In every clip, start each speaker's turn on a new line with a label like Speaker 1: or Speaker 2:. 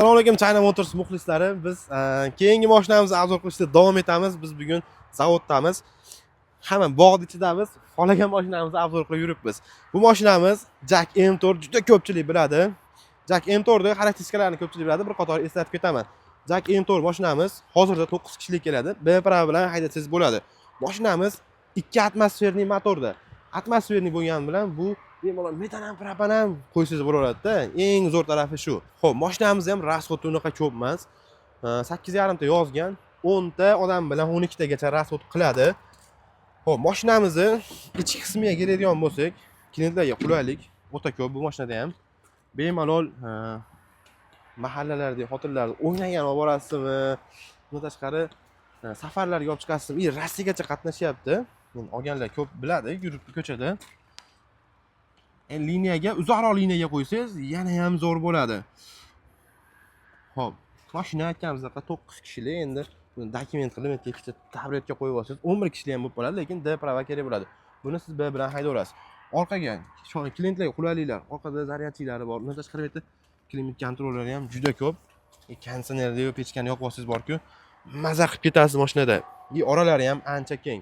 Speaker 1: Assalomu alaykum China Motors muxlislari. Biz keyingi mashinamizni obzor qilishda davom etamiz. Biz bugun zavoddamiz. Hamma bog'ning ichidamiz. Qolagan mashinamizni obzor qilib yuribmiz. Bu mashinamiz Jack M4 juda ko'pchilik biladi. Jack M4 xarakteristikalarini ko'pchilik biladi. Bir qator eslatib ketaman. Jack M4 mashinamiz hozirda 9 kishilik keladi. B-Pro bilan haydatsangiz bo'ladi. Mashinamiz 2 atmosferli motorda. Atmosferli bo'lgani bilan bu bemalol metan ham propan ham qo'ysangiz bo'laveradi-da. Eng zo'r tarafi shu. Xo'p, mashinamiz ham rasxoti unaqa ko'p emas. 8,5 ta yozgan. 10 ta odam bilan 12 tagacha rasxot qiladi. Xo'p, mashinamizni ichki qismiga keladigan bo'lsak, klientlarga qulaylik o'ta ko'p bu mashinada ham. Bemalol mahallalarda, xotinlarda o'ynagan olib borasizmi? Bundan tashqari safarlarga olib chiqasizmi? Rossiyaga qatnashyapti. Men olganlar ko'p biladi, yurib ko'chada. Liniyaga, uzoqroq liniyaga qo'ysangiz, yana ham zo'r bo'ladi. Xo'p, mashina aytganimizdek 9 kishilik, endi buni dokument qilib ikkita tabletga qo'yib olsangiz 11 kishilik ham bo'lib qoladi, lekin D-Pro kerak bo'ladi. Buni siz B bilan haydaverasiz. Orqaga klientlarga qulayliklar, orqada zaryadchilari bor. Undan tashqari bitta klimat kontrollari ham juda ko'p. Konditsionerni yo'q, pechkani yoqib olsangiz bor-ku, maza qilib ketasiz mashinada. Oralari ham ancha keng.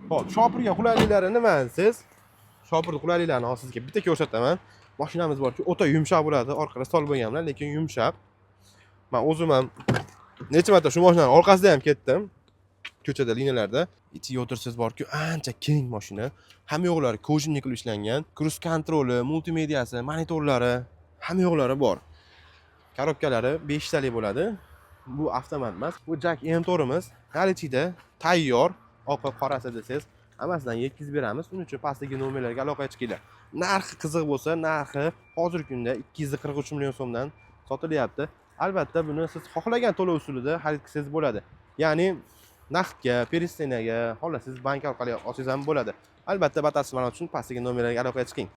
Speaker 1: Xo'p, shopirga qulayliklari nima siz? Shopirning qulayliklarini hozir sizga bitta ko'rsataman. Mashinamiz borki, o'ta yumshoq bo'ladi. Orqada stol bo'lganlar, lekin yumshoq. Men o'zim ham necha marta shu mashinaning orqasida ham ketdim. Ko'chada, liniyalarda. Ichiga o'tirsangiz borki, ancha keng mashina. Hamma yo'qlari kojinli qilib ishlangan. Cruise kontroli, multimediyasi, monitorlari, hamma yo'qlari bor. Korobkalari 5 talik bo'ladi. Bu avtomat emas. Bu Jack M4imiz. Har ichida tayyor, oqa qorasi desangiz, hammasidan yetkazib beramiz. Uning uchun pastdagi nomerlarga aloqaga chiqinglar. Narxi qiziq bo'lsa, narxi hozirgi kunda 243 million so'mdan sotilyapti. Albatta, buni siz xohlagan to'lov usulida xarid qilsangiz bo'ladi. Ya'ni naqdga, перестеnaga, xohlasangiz bank orqali olsangiz ham bo'ladi. Albatta, batafsil ma'lumot uchun pastdagi nomerlarga aloqaga chiqing.